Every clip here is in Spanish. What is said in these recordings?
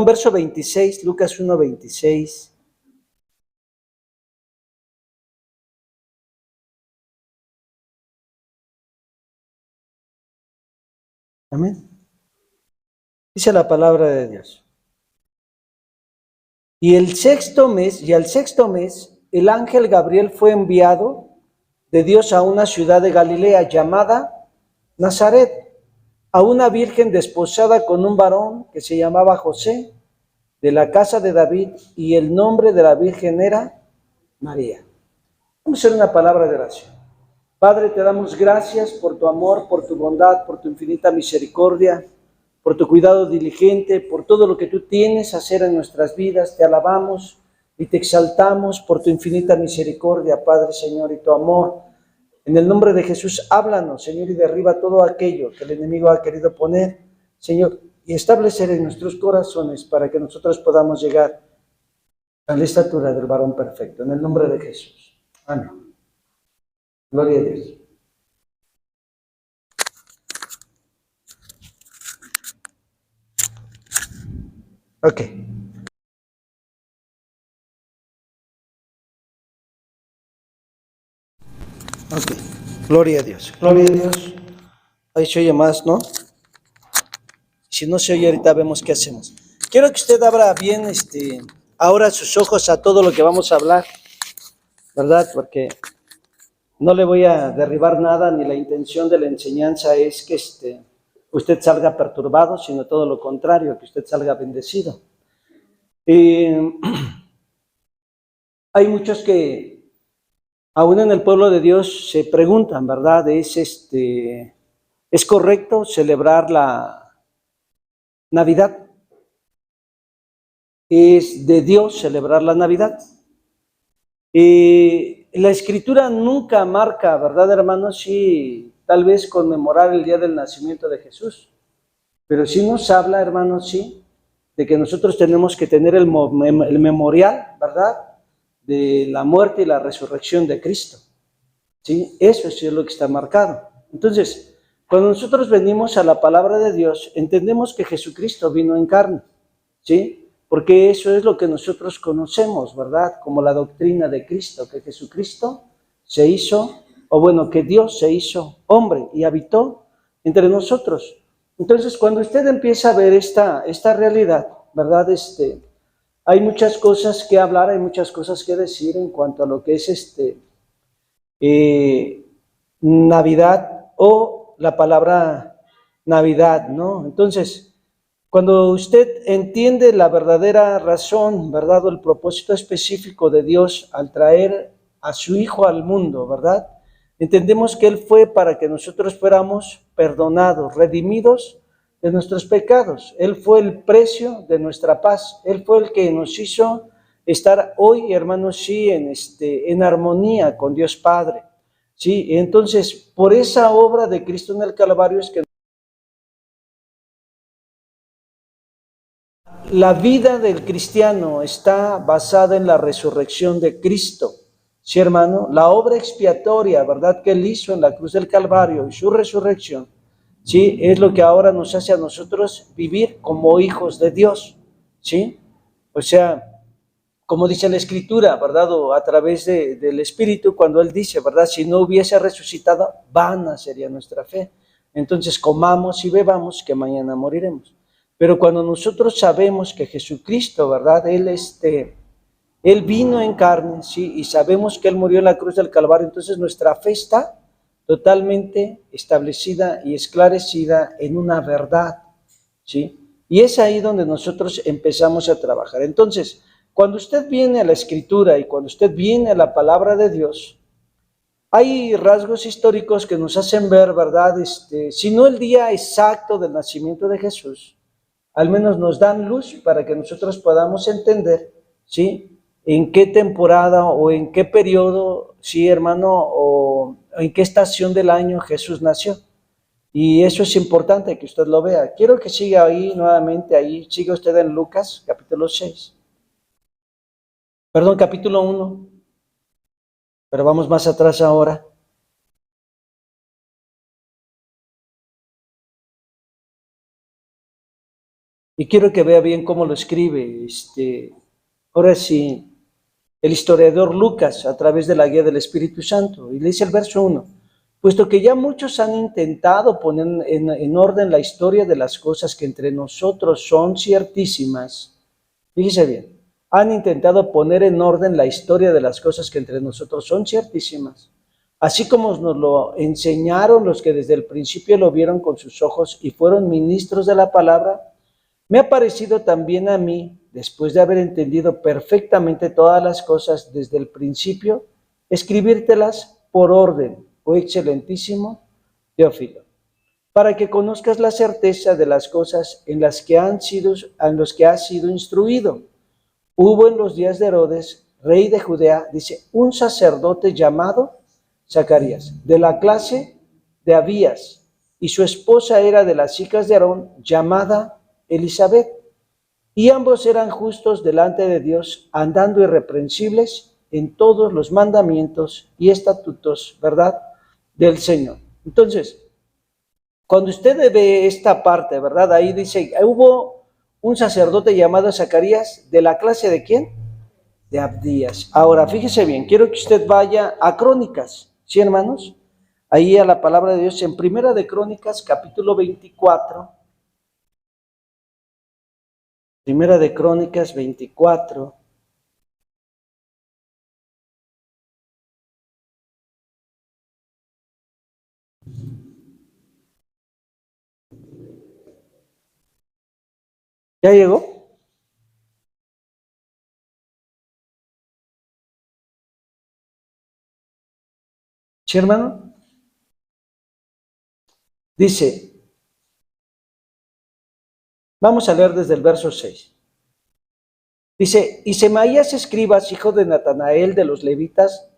verso 26, Lucas 1:26. Amén. Dice la palabra de Dios. Y al sexto mes, el ángel Gabriel fue enviado de Dios a una ciudad de Galilea llamada Nazaret, a una virgen desposada con un varón que se llamaba José, de la casa de David, y el nombre de la virgen era María. Vamos a hacer una palabra de oración. Padre, te damos gracias por tu amor, por tu bondad, por tu infinita misericordia, por tu cuidado diligente, por todo lo que tú tienes a hacer en nuestras vidas. Te alabamos y te exaltamos por tu infinita misericordia, Padre, Señor, y tu amor. En el nombre de Jesús, háblanos, Señor, y derriba todo aquello que el enemigo ha querido poner, Señor, y establecer en nuestros corazones para que nosotros podamos llegar a la estatura del varón perfecto. En el nombre de Jesús. Amén. Gloria a Dios. Ok. Ok. Gloria a Dios. Gloria a Dios. Ahí se oye más, ¿no? Si no se oye, ahorita vemos qué hacemos. Quiero que usted abra bien ahora sus ojos a todo lo que vamos a hablar, ¿verdad? Porque no le voy a derribar nada, ni la intención de la enseñanza es que usted salga perturbado, sino todo lo contrario, que usted salga bendecido. Hay muchos que, aún en el pueblo de Dios, se preguntan, ¿verdad? ¿Es correcto celebrar la Navidad? ¿Es de Dios celebrar la Navidad? La Escritura nunca marca, ¿verdad, hermanos? Sí, tal vez conmemorar el día del nacimiento de Jesús, pero sí nos habla, hermanos, sí, de que nosotros tenemos que tener el memorial, ¿verdad?, de la muerte y la resurrección de Cristo, ¿sí? Eso es lo que está marcado. Entonces, cuando nosotros venimos a la palabra de Dios, entendemos que Jesucristo vino en carne, ¿sí? Porque eso es lo que nosotros conocemos, ¿verdad? Como la doctrina de Cristo, que Jesucristo se hizo, o bueno, que Dios se hizo hombre y habitó entre nosotros. Entonces, cuando usted empieza a ver esta realidad, ¿verdad? Hay muchas cosas que hablar, hay muchas cosas que decir en cuanto a lo que es Navidad o la palabra Navidad, ¿no? Entonces, cuando usted entiende la verdadera razón, ¿verdad?, o el propósito específico de Dios al traer a su Hijo al mundo, ¿verdad?, entendemos que Él fue para que nosotros fuéramos perdonados, redimidos de nuestros pecados. Él fue el precio de nuestra paz. Él fue el que nos hizo estar hoy, hermanos, sí, en armonía con Dios Padre. Sí, entonces, por esa obra de Cristo en el Calvario es que la vida del cristiano está basada en la resurrección de Cristo. Sí, hermano, la obra expiatoria, ¿verdad?, que Él hizo en la cruz del Calvario y su resurrección, sí, es lo que ahora nos hace a nosotros vivir como hijos de Dios, ¿sí? O sea, como dice la Escritura, ¿verdad?, o a través del Espíritu, cuando Él dice, ¿verdad?, si no hubiese resucitado, vana sería nuestra fe. Entonces, comamos y bebamos, que mañana moriremos. Pero cuando nosotros sabemos que Jesucristo, ¿verdad?, Él vino en carne, ¿sí?, y sabemos que Él murió en la cruz del Calvario, entonces nuestra fe está totalmente establecida y esclarecida en una verdad, ¿sí? Y es ahí donde nosotros empezamos a trabajar. Entonces, cuando usted viene a la Escritura y cuando usted viene a la palabra de Dios, hay rasgos históricos que nos hacen ver, ¿verdad?, si no el día exacto del nacimiento de Jesús, al menos nos dan luz para que nosotros podamos entender, ¿sí?, en qué temporada o en qué periodo, sí, hermano, o en qué estación del año Jesús nació. Y eso es importante que usted lo vea. Quiero que siga ahí nuevamente, siga usted en Lucas, capítulo 6. Perdón, capítulo 1. Pero vamos más atrás ahora. Y quiero que vea bien cómo lo escribe, ahora sí, el historiador Lucas a través de la guía del Espíritu Santo. Y le dice el verso 1, puesto que ya muchos han intentado poner en orden la historia de las cosas que entre nosotros son ciertísimas. Fíjese bien, han intentado poner en orden la historia de las cosas que entre nosotros son ciertísimas, así como nos lo enseñaron los que desde el principio lo vieron con sus ojos y fueron ministros de la palabra. Me ha parecido también a mí, después de haber entendido perfectamente todas las cosas desde el principio, escribírtelas por orden, oh excelentísimo Teófilo, para que conozcas la certeza de las cosas en los que has sido instruido. Hubo en los días de Herodes, rey de Judea, dice, un sacerdote llamado Zacarías, de la clase de Abías, y su esposa era de las hijas de Aarón, llamada Elizabeth, y ambos eran justos delante de Dios, andando irreprensibles en todos los mandamientos y estatutos, ¿verdad?, del Señor. Entonces, cuando usted ve esta parte, ¿verdad?, ahí dice, hubo un sacerdote llamado Zacarías, ¿de la clase de quién? De Abdías. Ahora, fíjese bien, quiero que usted vaya a Crónicas, ¿sí, hermanos? Ahí a la palabra de Dios, en Primera de Crónicas, capítulo 24, Primera de Crónicas 24. ¿Ya llegó? ¿Sí, hermano? Dice, vamos a leer desde el verso 6. Dice, y Semaías escribas, hijo de Natanael de los levitas,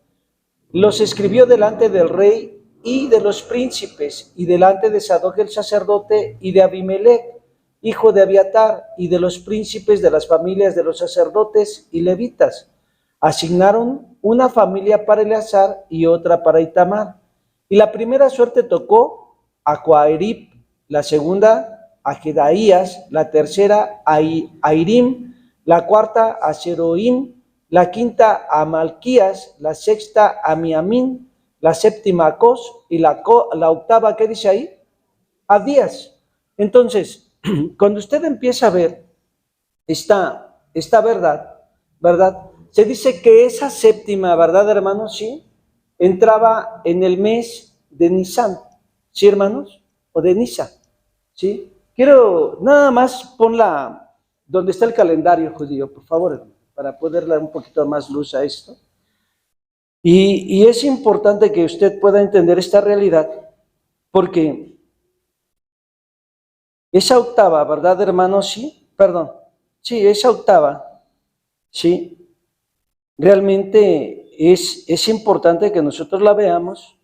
los escribió delante del rey y de los príncipes, y delante de Sadoc el sacerdote, y de Abimelech, hijo de Abiatar, y de los príncipes de las familias de los sacerdotes y levitas. Asignaron una familia para Eleazar y otra para Itamar. Y la primera suerte tocó a Coairib, la segunda a Jedaías, la tercera a Airim, la cuarta a Seroim, la quinta a Malquías, la sexta a Miamín, la séptima a Cos y la octava, ¿qué dice ahí? A Días. Entonces, cuando usted empieza a ver esta ¿verdad? Se dice que esa séptima, ¿verdad, hermanos? Sí, entraba en el mes de Nisan, ¿sí, hermanos? O de Nisan, ¿sí? Quiero, nada más ponla donde está el calendario judío, por favor, hermano, para poder dar un poquito más luz a esto. Y es importante que usted pueda entender esta realidad, porque esa octava, ¿verdad, hermanos? Sí, perdón, sí, esa octava, sí, realmente es importante que nosotros la veamos.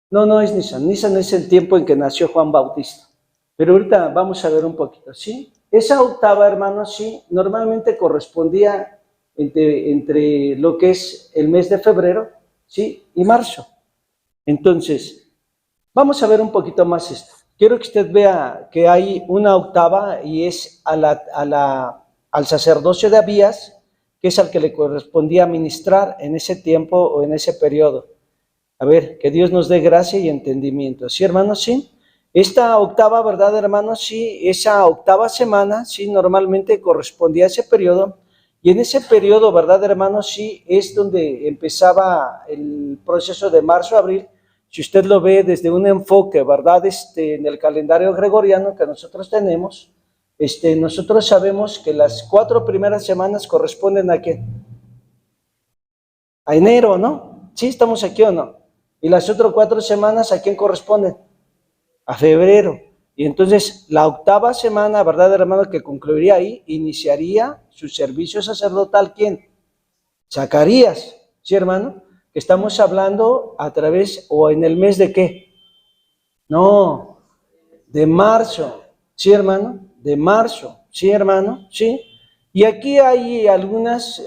No es Nisan. Nisan es el tiempo en que nació Juan Bautista. Pero ahorita vamos a ver un poquito, ¿sí? Esa octava, hermanos, sí, normalmente correspondía entre lo que es el mes de febrero, ¿sí? Y marzo. Entonces, vamos a ver un poquito más esto. Quiero que usted vea que hay una octava y es al sacerdocio de Abías, que es al que le correspondía ministrar en ese tiempo o en ese periodo. A ver, que Dios nos dé gracia y entendimiento. ¿Sí, hermanos? Sí. Esta octava, ¿verdad, hermanos? Sí, esa octava semana, sí, normalmente correspondía a ese periodo. Y en ese periodo, ¿verdad, hermanos? Sí, es donde empezaba el proceso de marzo-abril. Si usted lo ve desde un enfoque, ¿verdad? En el calendario gregoriano que nosotros tenemos, nosotros sabemos que las 4 primeras semanas corresponden ¿a qué? A enero, ¿no? ¿Sí estamos aquí o no? Y las otras 4 semanas, ¿a quién corresponden? A febrero. Y entonces la octava semana, ¿verdad, hermano? Que concluiría ahí, iniciaría su servicio sacerdotal, ¿quién? Zacarías, ¿sí, hermano? Que estamos hablando a través, o en el mes de qué? No, de marzo, ¿sí, hermano? De marzo, ¿sí, hermano? ¿Sí? Y aquí hay algunos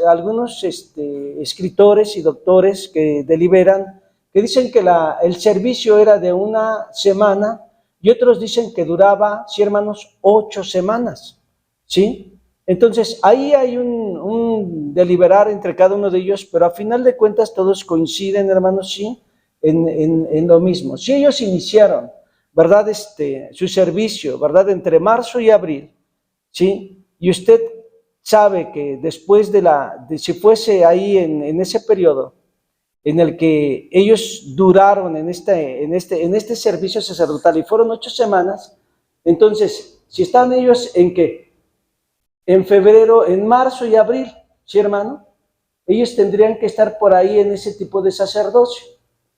escritores y doctores que deliberan, que dicen que el servicio era de una semana, y otros dicen que duraba, sí, hermanos, 8 semanas, ¿sí? Entonces, ahí hay un deliberar entre cada uno de ellos, pero a final de cuentas todos coinciden, hermanos, sí, en lo mismo. Si ellos iniciaron, ¿verdad? Su servicio, ¿verdad? Entre marzo y abril, ¿sí? Y usted sabe que después si fuese ahí en ese periodo en el que ellos duraron en este servicio sacerdotal y fueron 8 semanas, entonces, si están ellos en qué, en febrero, en marzo y abril, ¿sí, hermano? Ellos tendrían que estar por ahí en ese tipo de sacerdocio,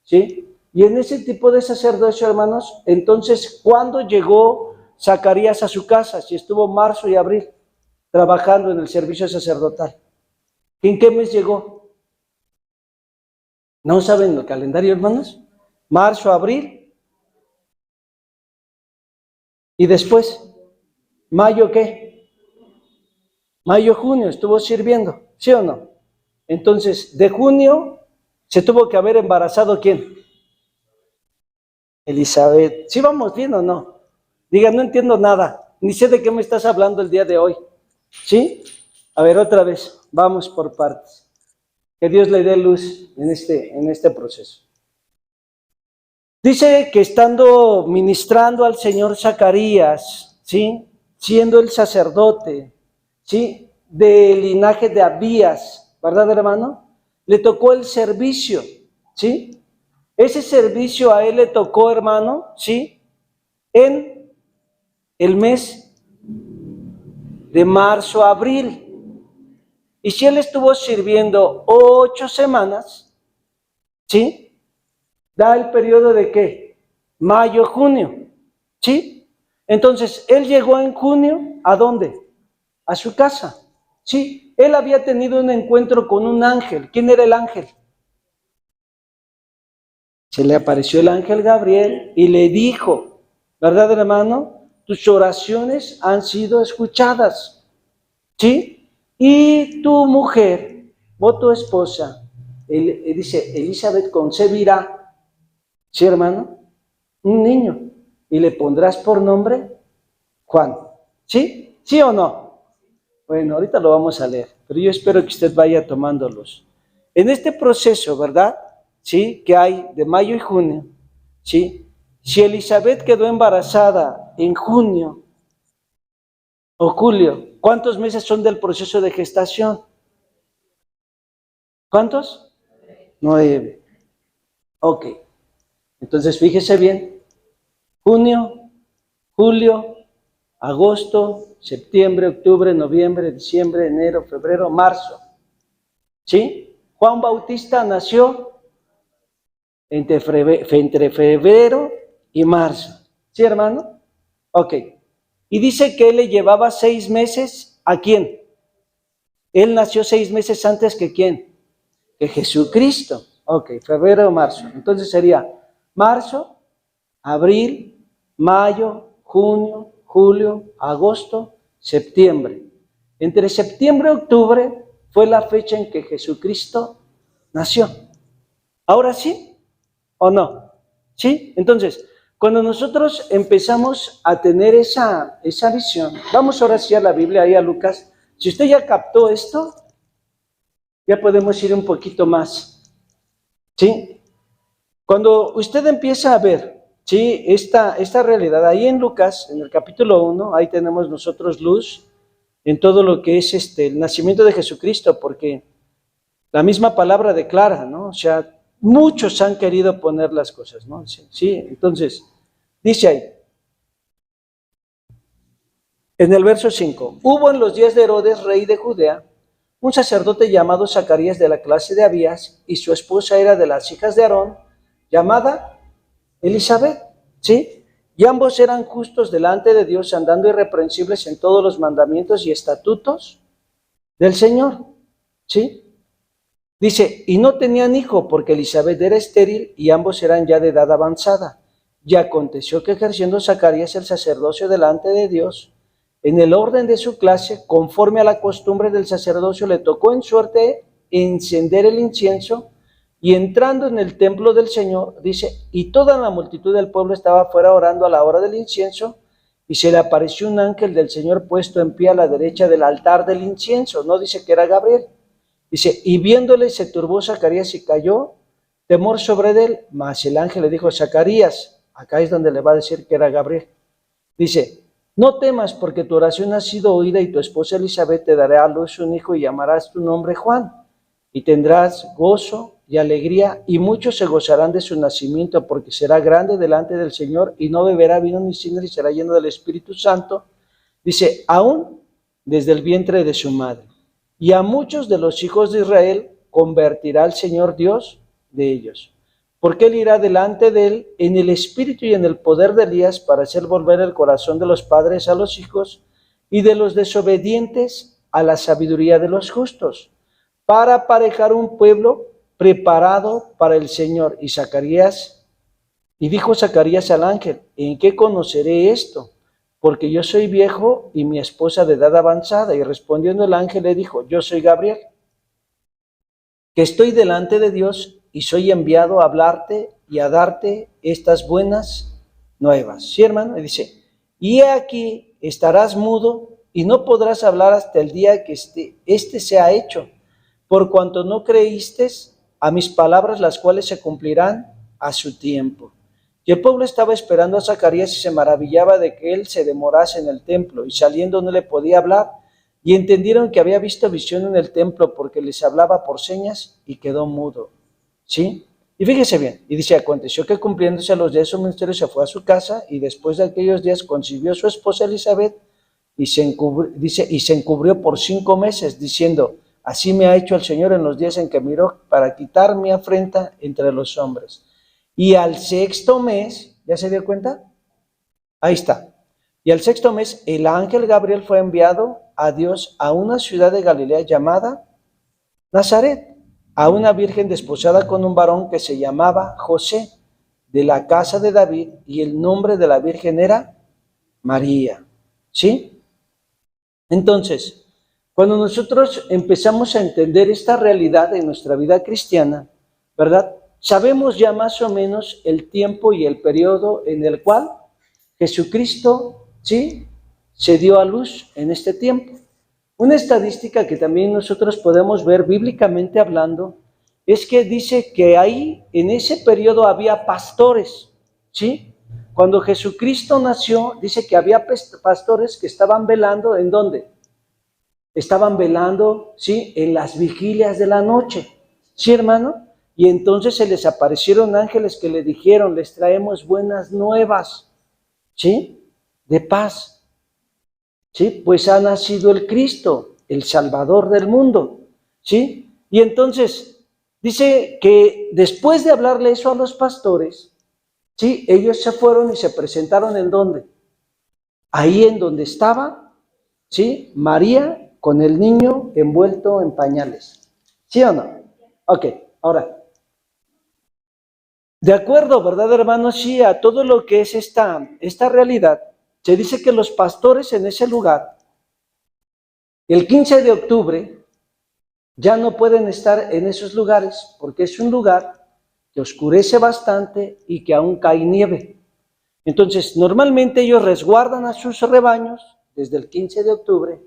¿sí? Y en ese tipo de sacerdocio, hermanos, entonces, ¿cuándo llegó Zacarías a su casa? Si estuvo marzo y abril trabajando en el servicio sacerdotal. ¿En qué mes llegó? ¿No saben el calendario, hermanos? Marzo, abril. Y después, ¿mayo qué? Mayo, junio, estuvo sirviendo, ¿sí o no? Entonces, de junio se tuvo que haber embarazado ¿quién? Elizabeth. ¿Sí vamos bien o no? Diga, no entiendo nada, ni sé de qué me estás hablando el día de hoy. ¿Sí? A ver, otra vez, vamos por partes. Que Dios le dé luz en este proceso. Dice que estando ministrando al señor Zacarías, ¿sí? Siendo el sacerdote, ¿sí? Del linaje de Abías, ¿verdad, hermano? Le tocó el servicio, ¿sí? Ese servicio a él le tocó, hermano, ¿sí? En el mes de marzo a abril. Y si él estuvo sirviendo 8 semanas, ¿sí? Da el periodo de ¿qué? Mayo, junio, ¿sí? Entonces, él llegó en junio, ¿a dónde? A su casa, ¿sí? Él había tenido un encuentro con un ángel. ¿Quién era el ángel? Se le apareció el ángel Gabriel y le dijo, ¿verdad, hermano? Tus oraciones han sido escuchadas, ¿sí? Y tu mujer, o tu esposa, dice, Elizabeth concebirá, ¿sí, hermano? Un niño, y le pondrás por nombre Juan, ¿sí? ¿Sí o no? Bueno, ahorita lo vamos a leer, pero yo espero que usted vaya tomándolos. En este proceso, ¿verdad? ¿Sí? Que hay de mayo y junio, ¿sí? Si Elizabeth quedó embarazada en junio o julio, ¿cuántos meses son del proceso de gestación? ¿Cuántos? 9. Ok. Entonces, fíjese bien. Junio, julio, agosto, septiembre, octubre, noviembre, diciembre, enero, febrero, marzo. ¿Sí? Juan Bautista nació entre febrero y marzo. ¿Sí, hermano? Ok. Y dice que él le llevaba 6 meses, ¿a quién? Él nació 6 meses antes que ¿quién? Que Jesucristo. Ok, febrero o marzo. Entonces sería marzo, abril, mayo, junio, julio, agosto, septiembre. Entre septiembre y octubre fue la fecha en que Jesucristo nació. ¿Ahora sí o no? ¿Sí? Entonces, cuando nosotros empezamos a tener esa visión, vamos ahora sí a la Biblia, ahí a Lucas. Si usted ya captó esto, ya podemos ir un poquito más. ¿Sí? Cuando usted empieza a ver, ¿sí? Esta realidad, ahí en Lucas, en el capítulo 1, ahí tenemos nosotros luz en todo lo que es el nacimiento de Jesucristo, porque la misma palabra declara, ¿no? O sea, muchos han querido poner las cosas, ¿no? Sí, entonces, dice ahí, en el verso 5, hubo en los días de Herodes, rey de Judea, un sacerdote llamado Zacarías de la clase de Abías, y su esposa era de las hijas de Aarón, llamada Elizabeth, ¿sí? Y ambos eran justos delante de Dios, andando irreprensibles en todos los mandamientos y estatutos del Señor, ¿sí? Dice, y no tenían hijo porque Elizabeth era estéril y ambos eran ya de edad avanzada. Y aconteció que ejerciendo Zacarías el sacerdocio delante de Dios, en el orden de su clase, conforme a la costumbre del sacerdocio, le tocó en suerte encender el incienso Y entrando en el templo del Señor, dice, y toda la multitud del pueblo estaba afuera orando a la hora del incienso, y se le apareció un ángel del Señor puesto en pie a la derecha del altar del incienso. No dice que era Gabriel. Dice, y viéndole se turbó Zacarías y cayó temor sobre él, mas el ángel le dijo a Zacarías, acá es donde le va a decir que era Gabriel. Dice, no temas porque tu oración ha sido oída y tu esposa Elizabeth te dará a luz un hijo y llamarás tu nombre Juan. Y tendrás gozo y alegría, y muchos se gozarán de su nacimiento, porque será grande delante del Señor, y no beberá vino ni sidra, y será lleno del Espíritu Santo. Dice, aún desde el vientre de su madre. Y a muchos de los hijos de Israel convertirá el Señor Dios de ellos, porque él irá delante de él en el espíritu y en el poder de Elías, para hacer volver el corazón de los padres a los hijos, y de los desobedientes a la sabiduría de los justos, para aparejar un pueblo preparado para el Señor. Y dijo Zacarías al ángel, ¿en qué conoceré esto? Porque yo soy viejo y mi esposa de edad avanzada. Y respondiendo el ángel le dijo, yo soy Gabriel, que estoy delante de Dios y soy enviado a hablarte y a darte estas buenas nuevas. Sí, hermano, y dice, y he aquí estarás mudo y no podrás hablar hasta el día que este sea hecho, por cuanto no creíste a mis palabras, las cuales se cumplirán a su tiempo. Y el pueblo estaba esperando a Zacarías y se maravillaba de que él se demorase en el templo, y saliendo no le podía hablar, y entendieron que había visto visión en el templo, porque les hablaba por señas, y quedó mudo. ¿Sí? Y fíjese bien, y dice, aconteció que cumpliéndose los días de su ministerio se fue a su casa, y después de aquellos días concibió su esposa Elizabeth, y se encubrió por 5 meses, diciendo, así me ha hecho el Señor en los días en que miró para quitar mi afrenta entre los hombres. Y al 6.º mes, ¿ya se dio cuenta? Ahí está. Y al 6.º mes, el ángel Gabriel fue enviado a Dios a una ciudad de Galilea llamada Nazaret, a una virgen desposada con un varón que se llamaba José, de la casa de David, y el nombre de la virgen era María. ¿Sí? Entonces, cuando nosotros empezamos a entender esta realidad en nuestra vida cristiana, ¿verdad? Sabemos ya más o menos el tiempo y el periodo en el cual Jesucristo, ¿sí?, se dio a luz en este tiempo. Una estadística que también nosotros podemos ver bíblicamente hablando es que dice que ahí, en ese periodo, había pastores, ¿sí? Cuando Jesucristo nació, dice que había pastores que estaban velando, ¿en dónde? Estaban velando, ¿sí?, en las vigilias de la noche, ¿sí, hermano? Y entonces se les aparecieron ángeles que le dijeron, les traemos buenas nuevas, ¿sí?, de paz, ¿sí? Pues ha nacido el Cristo, el Salvador del mundo, ¿sí? Y entonces dice que después de hablarle eso a los pastores, ¿sí?, ellos se fueron y se presentaron ¿en dónde? Ahí en donde estaba, ¿sí?, María con el niño envuelto en pañales. ¿Sí o no? Ok, ahora, de acuerdo, ¿verdad, hermanos? Sí, a todo lo que es esta realidad, se dice que los pastores en ese lugar, el 15 de octubre, ya no pueden estar en esos lugares porque es un lugar que oscurece bastante y que aún cae nieve. Entonces, normalmente ellos resguardan a sus rebaños desde el 15 de octubre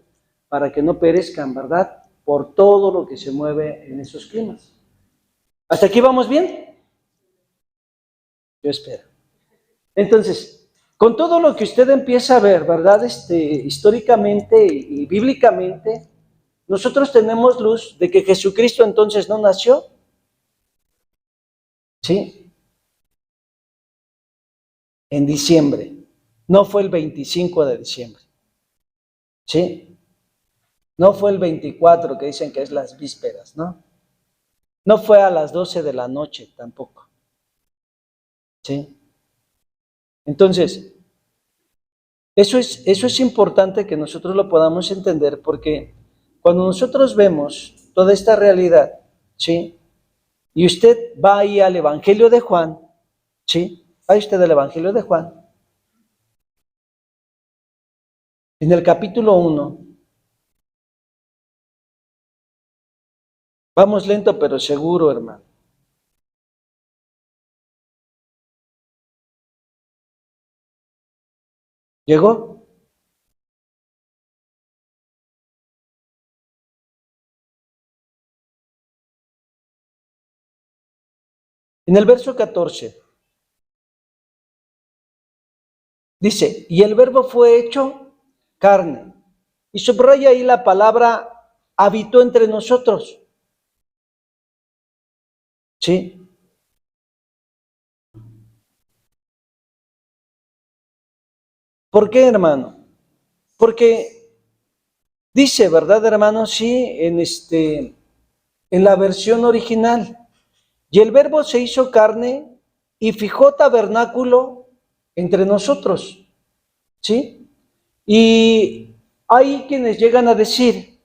para que no perezcan, ¿verdad?, por todo lo que se mueve en esos climas. ¿Hasta aquí vamos bien? Yo espero. Entonces, con todo lo que usted empieza a ver, ¿verdad?, históricamente y bíblicamente, nosotros tenemos luz de que Jesucristo entonces no nació, ¿sí?, en diciembre. No fue el 25 de diciembre, ¿sí? No fue el 24, que dicen que es las vísperas, ¿no? No fue a las 12 de la noche tampoco, ¿sí? Entonces, eso es importante que nosotros lo podamos entender, porque cuando nosotros vemos toda esta realidad, ¿sí?, y usted va ahí al Evangelio de Juan, ¿sí?, va usted al Evangelio de Juan, en el capítulo 1, vamos lento pero seguro, hermano. ¿Llegó? En el verso 14 dice, y el verbo fue hecho carne. Y subraya ahí la palabra habitó entre nosotros. ¿Sí? ¿Por qué, hermano? Porque dice, ¿verdad, hermano? Sí, en la versión original. Y el verbo se hizo carne y fijó tabernáculo entre nosotros. ¿Sí? Y hay quienes llegan a decir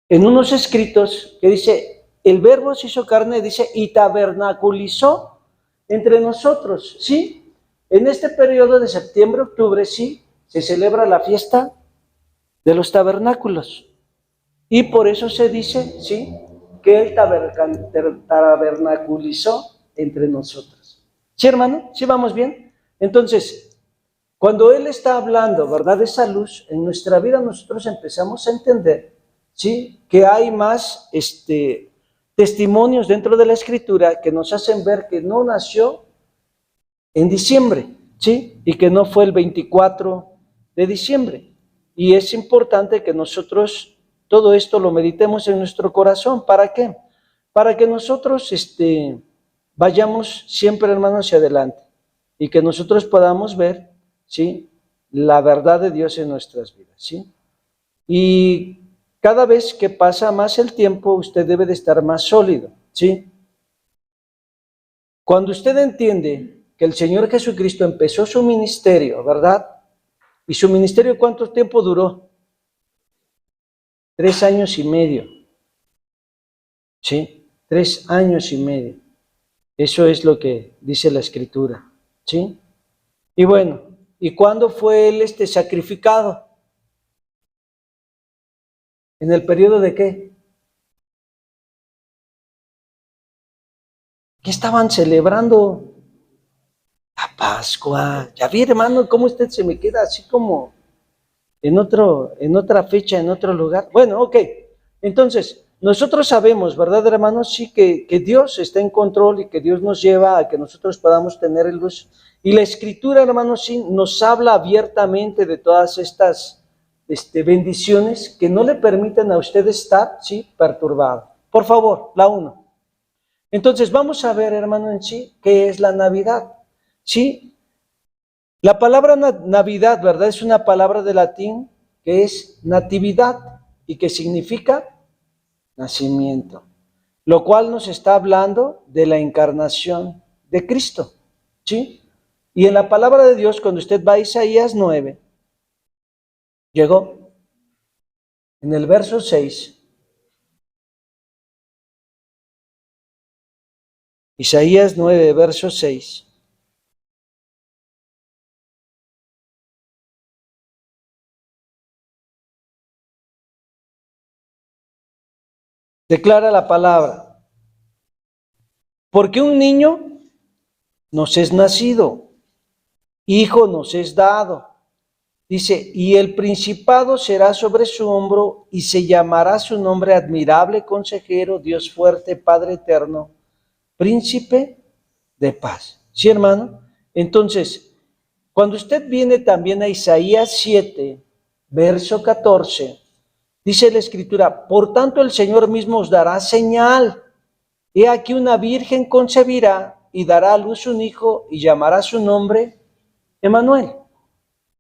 en unos escritos que dice, el verbo se hizo carne, dice, y tabernaculizó entre nosotros, ¿sí? En este periodo de septiembre-octubre, sí, se celebra la fiesta de los tabernáculos. Y por eso se dice, ¿sí?, que él tabernaculizó entre nosotros. ¿Sí, hermano? ¿Sí vamos bien? Entonces, cuando él está hablando, ¿verdad?, de esa luz, en nuestra vida nosotros empezamos a entender, ¿sí?, que hay más testimonios dentro de la Escritura que nos hacen ver que no nació en diciembre, ¿sí?, y que no fue el 24 de diciembre. Y es importante que nosotros todo esto lo meditemos en nuestro corazón. ¿Para qué? Para que nosotros vayamos siempre, hermanos, hacia adelante y que nosotros podamos ver, ¿sí?, la verdad de Dios en nuestras vidas, ¿sí? Y cada vez que pasa más el tiempo, usted debe de estar más sólido, ¿sí? Cuando usted entiende que el Señor Jesucristo empezó su ministerio, ¿verdad? ¿Y su ministerio cuánto tiempo duró? 3 años y medio, ¿sí? 3 años y medio. Eso es lo que dice la Escritura, ¿sí? Y bueno, ¿y cuándo fue él sacrificado? ¿En el periodo de qué? ¿Qué estaban celebrando? La Pascua. Ya vi, hermano, cómo usted se me queda así como en otra fecha, en otro lugar. Bueno, ok. Entonces, nosotros sabemos, ¿verdad, hermanos? Sí, que Dios está en control y que Dios nos lleva a que nosotros podamos tener luz. Y la Escritura, hermanos, sí, nos habla abiertamente de todas estas bendiciones que no le permiten a usted estar, sí, perturbado. Por favor, la 1. Entonces, vamos a ver, hermano, en sí, qué es la Navidad. Sí, la palabra Navidad, ¿verdad? Es una palabra de latín que es natividad y que significa nacimiento, lo cual nos está hablando de la encarnación de Cristo, ¿sí? Y en la palabra de Dios, cuando usted va a Isaías 9, llegó en el verso 6, Isaías 9, verso 6. Declara la palabra, porque un niño nos es nacido, hijo nos es dado. Dice, y el principado será sobre su hombro y se llamará su nombre admirable, consejero, Dios fuerte, Padre eterno, príncipe de paz. ¿Sí, hermano? Entonces, cuando usted viene también a Isaías 7, verso 14, dice la Escritura, por tanto el Señor mismo os dará señal. He aquí una virgen concebirá y dará a luz un hijo y llamará su nombre Emmanuel.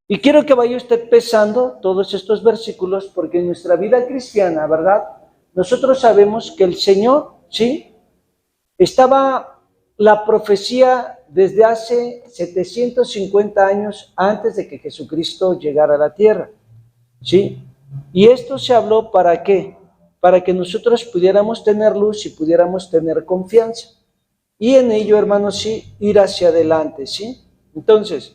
Y quiero que vaya usted pesando todos estos versículos porque en nuestra vida cristiana, ¿verdad? Nosotros sabemos que el Señor, ¿sí?, estaba la profecía desde hace 750 años antes de que Jesucristo llegara a la tierra, ¿sí? Y esto se habló ¿para qué? Para que nosotros pudiéramos tener luz y pudiéramos tener confianza. Y en ello, hermanos, sí, ir hacia adelante, ¿sí? Entonces,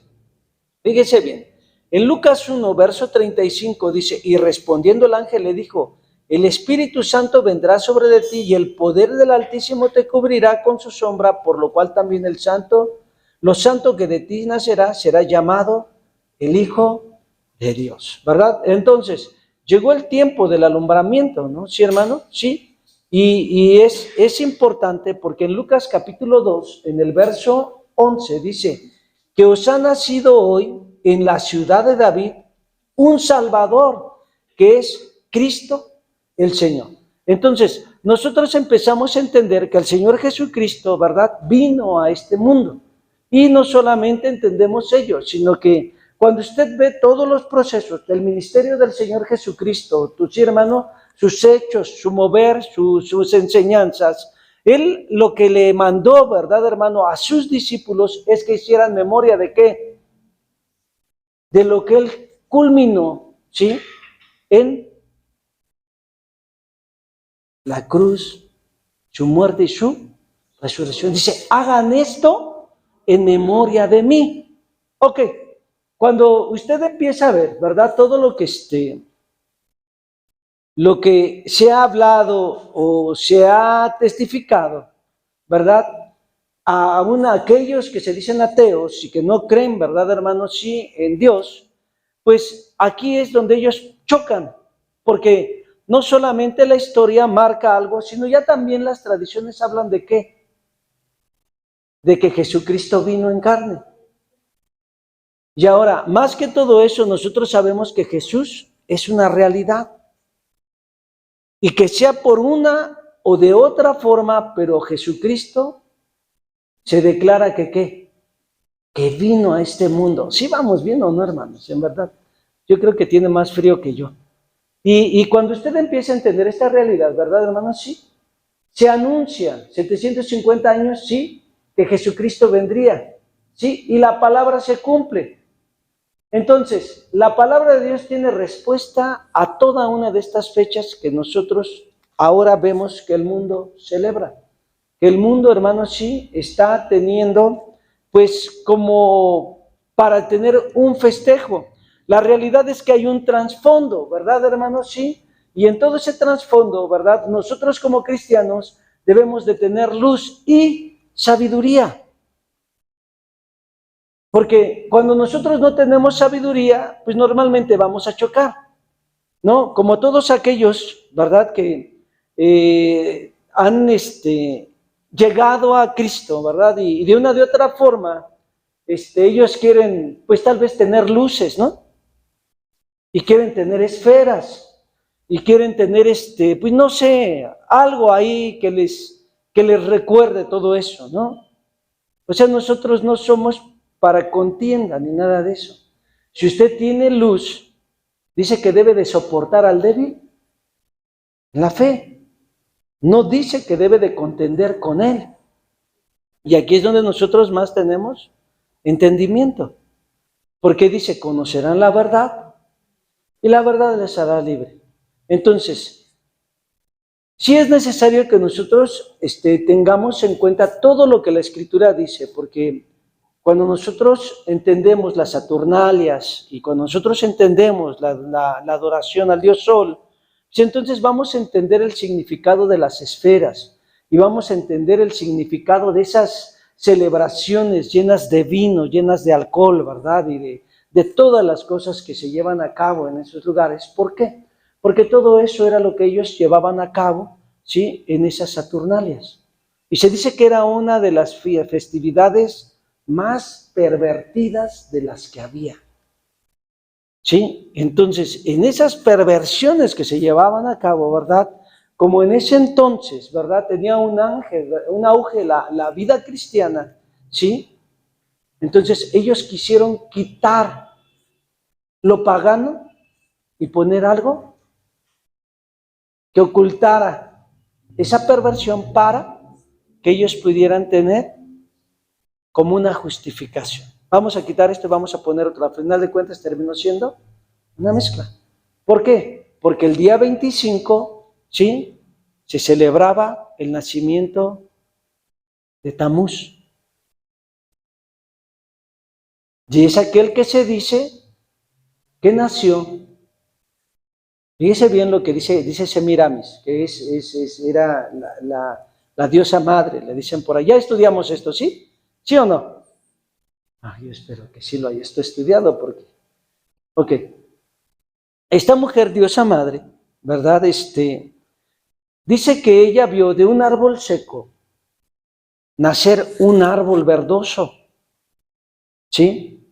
fíjese bien, en Lucas 1, verso 35 dice, y respondiendo el ángel le dijo, el Espíritu Santo vendrá sobre de ti y el poder del Altísimo te cubrirá con su sombra, por lo cual también lo santo que de ti nacerá será llamado el Hijo de Dios, ¿verdad? Entonces, llegó el tiempo del alumbramiento, ¿no? ¿Sí, hermano? Sí. Y es importante porque en Lucas capítulo 2, en el verso 11, dice que os ha nacido hoy en la ciudad de David un Salvador, que es Cristo el Señor. Entonces, nosotros empezamos a entender que el Señor Jesucristo, ¿verdad?, vino a este mundo. Y no solamente entendemos ello, sino que cuando usted ve todos los procesos del ministerio del Señor Jesucristo, sí, hermano, sus hechos, su mover, sus enseñanzas, Él lo que le mandó, ¿verdad, hermano?, a sus discípulos es que hicieran memoria ¿de qué? De lo que Él culminó, ¿sí?, en la cruz, su muerte y su resurrección. Dice, hagan esto en memoria de mí. Ok, cuando usted empieza a ver, ¿verdad?, todo lo que se ha hablado o se ha testificado, ¿verdad?, aún a aquellos que se dicen ateos y que no creen, ¿verdad, hermanos?, sí, en Dios, pues aquí es donde ellos chocan, porque no solamente la historia marca algo, sino ya también las tradiciones hablan de ¿qué? De que Jesucristo vino en carne. Y ahora, más que todo eso, nosotros sabemos que Jesús es una realidad. Y que sea por una o de otra forma, pero Jesucristo se declara que ¿qué? Que vino a este mundo. ¿Sí vamos bien o no, hermanos? En verdad, yo creo que tiene más frío que yo. Y cuando usted empieza a entender esta realidad, ¿verdad, hermanos? Sí. Se anuncia 750 años, sí, que Jesucristo vendría, sí, y la palabra se cumple. Entonces, la palabra de Dios tiene respuesta a toda una de estas fechas que nosotros ahora vemos que el mundo celebra. Que el mundo, hermanos, sí, está teniendo, pues, como para tener un festejo. La realidad es que hay un trasfondo, ¿verdad, hermanos? Sí. Y en todo ese trasfondo, ¿verdad?, nosotros como cristianos debemos de tener luz y sabiduría. Porque cuando nosotros no tenemos sabiduría, pues normalmente vamos a chocar, ¿no? Como todos aquellos, ¿verdad?, que han llegado a Cristo, ¿verdad? Y de una de otra forma, ellos quieren, pues tal vez tener luces, ¿no? Y quieren tener esferas, y quieren tener, pues no sé, algo ahí que les recuerde todo eso, ¿no? O sea, nosotros no somos para contienda ni nada de eso. Si usted tiene luz, dice que debe de soportar al débil en la fe. No dice que debe de contender con él. Y aquí es donde nosotros más tenemos entendimiento. Porque dice, conocerán la verdad y la verdad les hará libre. Entonces, sí es necesario que nosotros tengamos en cuenta todo lo que la Escritura dice, porque cuando nosotros entendemos las Saturnalias y cuando nosotros entendemos la adoración al Dios Sol, pues entonces vamos a entender el significado de las esferas y vamos a entender el significado de esas celebraciones llenas de vino, llenas de alcohol, ¿verdad? Y de todas las cosas que se llevan a cabo en esos lugares. ¿Por qué? Porque todo eso era lo que ellos llevaban a cabo, ¿sí?, en esas Saturnalias. Y se dice que era una de las festividades más pervertidas de las que había. ¿Sí? Entonces, en esas perversiones que se llevaban a cabo, ¿verdad?, como en ese entonces, ¿verdad?, tenía un auge la vida cristiana, ¿sí? Entonces, ellos quisieron quitar lo pagano y poner algo que ocultara esa perversión para que ellos pudieran tener como una justificación. Vamos a quitar esto y vamos a poner otro. Al final de cuentas terminó siendo una mezcla. ¿Por qué? Porque el día 25, ¿sí?, se celebraba el nacimiento de Tamuz. Y es aquel que se dice que nació. Fíjese bien lo que dice Semiramis, que era la diosa madre, le dicen por allá. Estudiamos esto, ¿sí? ¿Sí o no? Yo espero que sí lo haya estudiado, porque Ok. Esta mujer, diosa madre, ¿verdad? Dice que ella vio de un árbol seco nacer un árbol verdoso, ¿sí?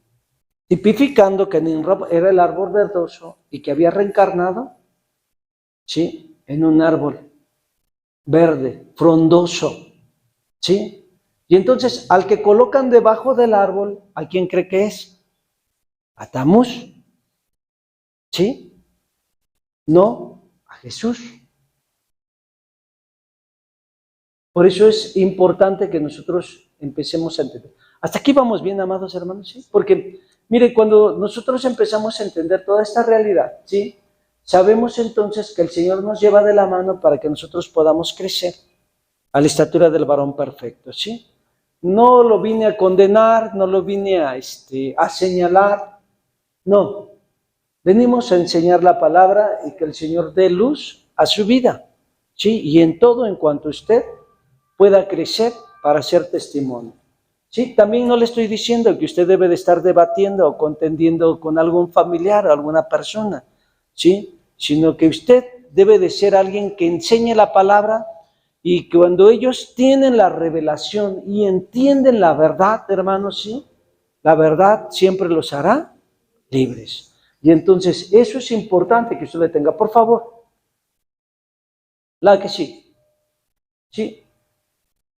Tipificando que Nimrod era el árbol verdoso y que había reencarnado, ¿sí? En un árbol verde, frondoso, ¿sí? Y entonces, al que colocan debajo del árbol, ¿a quién cree que es? A Tamuz, ¿sí? No a Jesús. Por eso es importante que nosotros empecemos a entender. Hasta aquí vamos bien, amados hermanos, ¿sí? Porque, mire, cuando nosotros empezamos a entender toda esta realidad, ¿sí? Sabemos entonces que el Señor nos lleva de la mano para que nosotros podamos crecer a la estatura del varón perfecto, ¿sí? No lo vine a condenar, no lo vine a señalar, no. Venimos a enseñar la palabra y que el Señor dé luz a su vida, ¿sí? Y en todo, en cuanto usted pueda crecer para ser testimonio. ¿Sí? También no le estoy diciendo que usted debe de estar debatiendo o contendiendo con algún familiar o alguna persona, ¿sí? Sino que usted debe de ser alguien que enseñe la palabra y cuando ellos tienen la revelación y entienden la verdad, hermanos, ¿sí? La verdad siempre los hará libres. Y entonces eso es importante que usted le tenga, por favor. La que sí. Sí.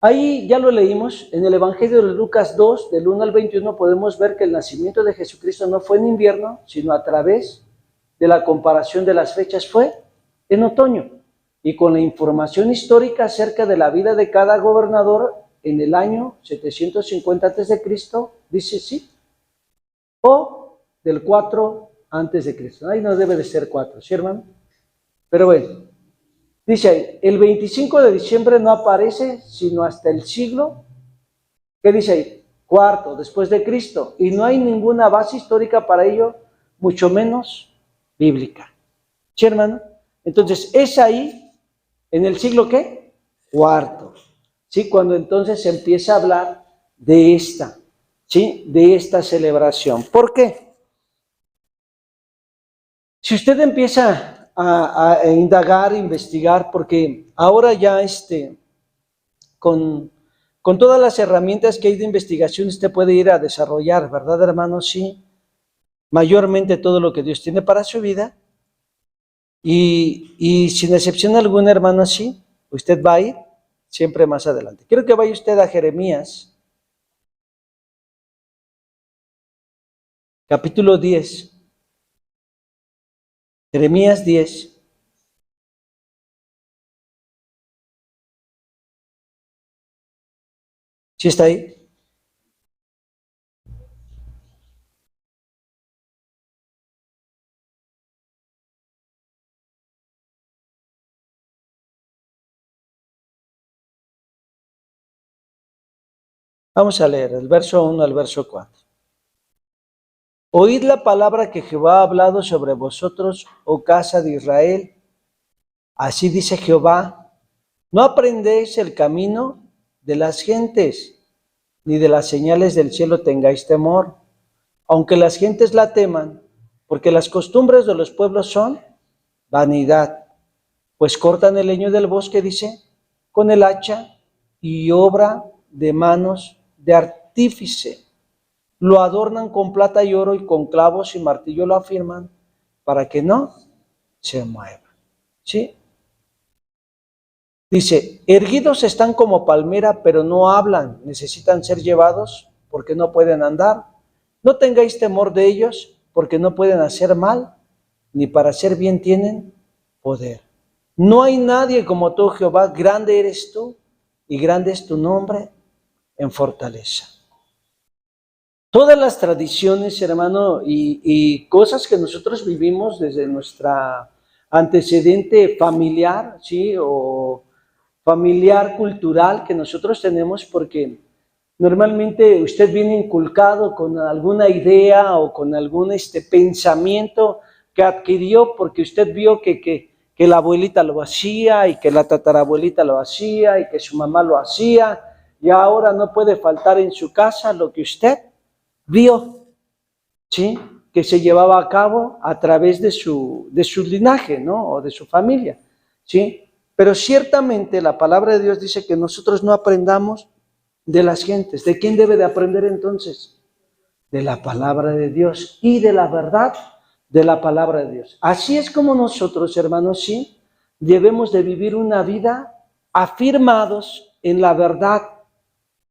Ahí ya lo leímos, en el Evangelio de Lucas 2, del 1 al 21, podemos ver que el nacimiento de Jesucristo no fue en invierno, sino a través de la comparación de las fechas fue en otoño. Y con la información histórica acerca de la vida de cada gobernador en el año 750 a.C., dice sí, o del 4 a.C. Ahí no debe de ser 4, ¿sí, hermano? Pero bueno. Dice ahí, el 25 de diciembre no aparece sino hasta el siglo, ¿qué dice ahí? Cuarto, después de Cristo. Y no hay ninguna base histórica para ello, mucho menos bíblica. ¿Sí, hermano? Entonces, es ahí, en el siglo, ¿qué? Cuarto. ¿Sí? Cuando entonces se empieza a hablar de esta, ¿sí? De esta celebración. ¿Por qué? Si usted empieza a indagar, a investigar, porque ahora ya con todas las herramientas que hay de investigación, usted puede ir a desarrollar, ¿verdad, hermano? Sí, mayormente todo lo que Dios tiene para su vida. Y sin excepción alguna, hermano, sí, usted va a ir siempre más adelante. Quiero que vaya usted a Jeremías, capítulo 10. Jeremías 10. ¿Sí está ahí? Vamos a leer el verso 1 al verso 4. Oíd la palabra que Jehová ha hablado sobre vosotros, oh casa de Israel. Así dice Jehová, no aprendéis el camino de las gentes, ni de las señales del cielo tengáis temor, aunque las gentes la teman, porque las costumbres de los pueblos son vanidad. Pues cortan el leño del bosque, dice, con el hacha y obra de manos de artífice. Lo adornan con plata y oro y con clavos y martillo lo afirman para que no se mueva. ¿Sí? Dice, erguidos están como palmera, pero no hablan, necesitan ser llevados porque no pueden andar. No tengáis temor de ellos, porque no pueden hacer mal, ni para hacer bien tienen poder. No hay nadie como tú, Jehová, grande eres tú, y grande es tu nombre en fortaleza. Todas las tradiciones, hermano, y cosas que nosotros vivimos desde nuestra antecedente familiar, ¿sí? O familiar, cultural que nosotros tenemos, porque normalmente usted viene inculcado con alguna idea o con algún pensamiento que adquirió porque usted vio que la abuelita lo hacía y que la tatarabuelita lo hacía y que su mamá lo hacía, y ahora no puede faltar en su casa lo que usted vio, ¿sí? que se llevaba a cabo a través de su linaje, ¿no? O de su familia, ¿sí? Pero ciertamente la palabra de Dios dice que nosotros no aprendamos de las gentes. ¿De quién debe de aprender entonces? De la palabra de Dios y de la verdad de la palabra de Dios. Así es como nosotros, hermanos, sí, debemos de vivir una vida afirmados en la verdad.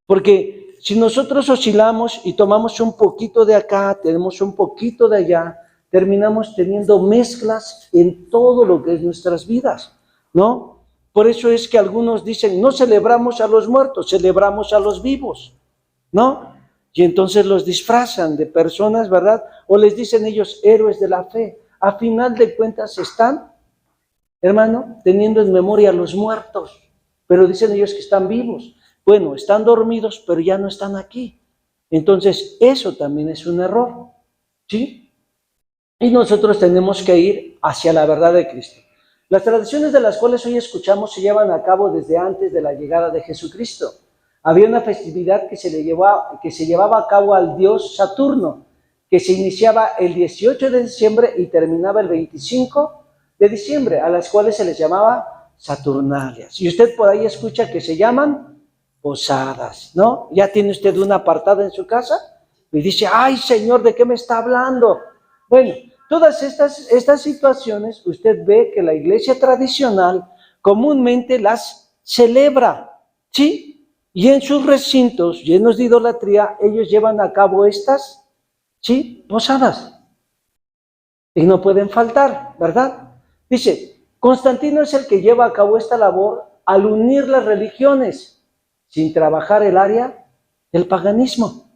Porque si nosotros oscilamos y tomamos un poquito de acá, tenemos un poquito de allá, terminamos teniendo mezclas en todo lo que es nuestras vidas, ¿no? Por eso es que algunos dicen, no celebramos a los muertos, celebramos a los vivos, ¿no? Y entonces los disfrazan de personas, ¿verdad? O les dicen ellos héroes de la fe. A final de cuentas están, hermano, teniendo en memoria a los muertos, pero dicen ellos que están vivos. Bueno, están dormidos, pero ya no están aquí. Entonces, eso también es un error, ¿sí? Y nosotros tenemos que ir hacia la verdad de Cristo. Las tradiciones de las cuales hoy escuchamos se llevan a cabo desde antes de la llegada de Jesucristo. Había una festividad que se llevaba a cabo al dios Saturno, que se iniciaba el 18 de diciembre y terminaba el 25 de diciembre, a las cuales se les llamaba Saturnalias. Y usted por ahí escucha que se llaman posadas, ¿no? ¿Ya tiene usted una apartada en su casa? Y dice, ay, Señor, ¿de qué me está hablando? Bueno, todas estas situaciones, usted ve que la iglesia tradicional comúnmente las celebra, ¿sí? Y en sus recintos llenos de idolatría, ellos llevan a cabo estas, ¿sí? Posadas. Y no pueden faltar, ¿verdad? Dice, Constantino es el que lleva a cabo esta labor al unir las religiones, sin trabajar el área del paganismo.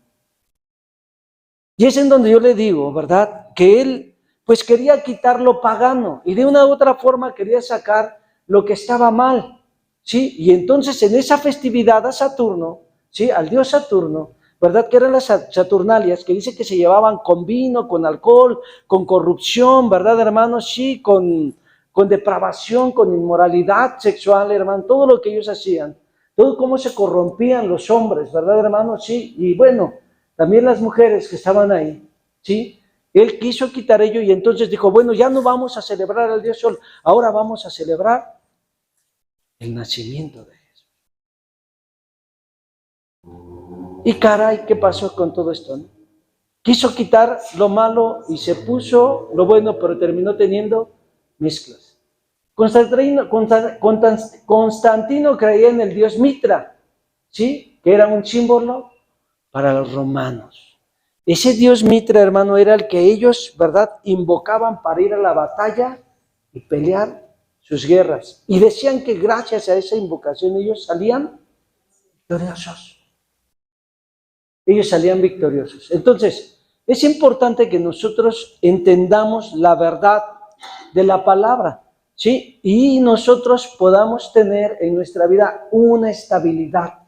Y es en donde yo le digo, ¿verdad? Que él, pues quería quitar lo pagano y de una u otra forma quería sacar lo que estaba mal, ¿sí? Y entonces en esa festividad a Saturno, ¿sí? Al dios Saturno, ¿verdad? Que eran las Saturnalias, que dice que se llevaban con vino, con alcohol, con corrupción, ¿verdad, hermanos? Sí, con depravación, con inmoralidad sexual, hermano, todo lo que ellos hacían, todo cómo se corrompían los hombres, ¿verdad, hermanos? Sí, y bueno, también las mujeres que estaban ahí, ¿sí? Él quiso quitar ello y entonces dijo, bueno, ya no vamos a celebrar al Dios Sol, ahora vamos a celebrar el nacimiento de Jesús. Y caray, ¿qué pasó con todo esto, no? Quiso quitar lo malo y se puso lo bueno, pero terminó teniendo mezclas. Constantino creía en el dios Mitra, ¿sí? Que era un símbolo para los romanos. Ese dios Mitra, hermano, era el que ellos, ¿verdad?, invocaban para ir a la batalla y pelear sus guerras. Y decían que gracias a esa invocación ellos salían victoriosos. Ellos salían victoriosos. Entonces, es importante que nosotros entendamos la verdad de la palabra, ¿sí? Y nosotros podamos tener en nuestra vida una estabilidad.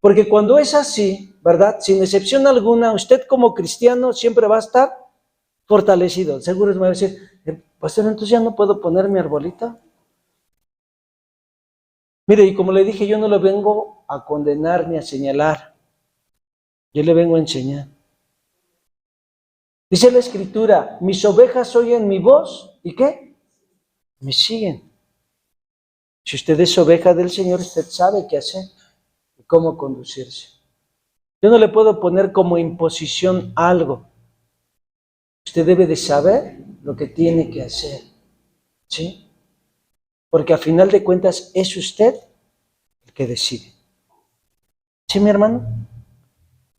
Porque cuando es así, ¿verdad? Sin excepción alguna, usted como cristiano siempre va a estar fortalecido. Seguro me va a decir, pastor, entonces ya no puedo poner mi arbolito. Mire, y como le dije, yo no le vengo a condenar ni a señalar. Yo le vengo a enseñar. Dice la Escritura, mis ovejas oyen mi voz, ¿y qué? Me siguen. Si usted es oveja del Señor, usted sabe qué hacer y cómo conducirse. Yo no le puedo poner como imposición algo. Usted debe de saber lo que tiene que hacer, ¿sí? Porque a final de cuentas es usted el que decide. ¿Sí, mi hermano?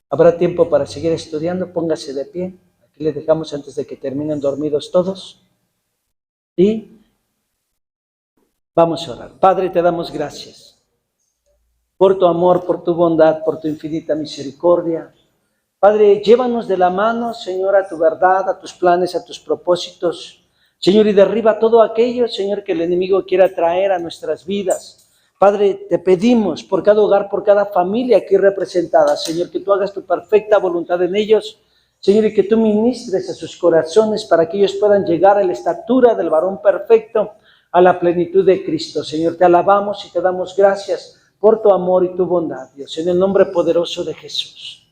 Habrá tiempo para seguir estudiando, póngase de pie. Aquí le dejamos antes de que terminen dormidos todos. Y vamos a orar. Padre, te damos gracias por tu amor, por tu bondad, por tu infinita misericordia. Padre, llévanos de la mano, Señor, a tu verdad, a tus planes, a tus propósitos. Señor, y derriba todo aquello, Señor, que el enemigo quiera traer a nuestras vidas. Padre, te pedimos por cada hogar, por cada familia aquí representada, Señor, que tú hagas tu perfecta voluntad en ellos, Señor, y que tú ministres a sus corazones para que ellos puedan llegar a la estatura del varón perfecto, a la plenitud de Cristo. Señor, te alabamos y te damos gracias por tu amor y tu bondad, Dios, en el nombre poderoso de Jesús.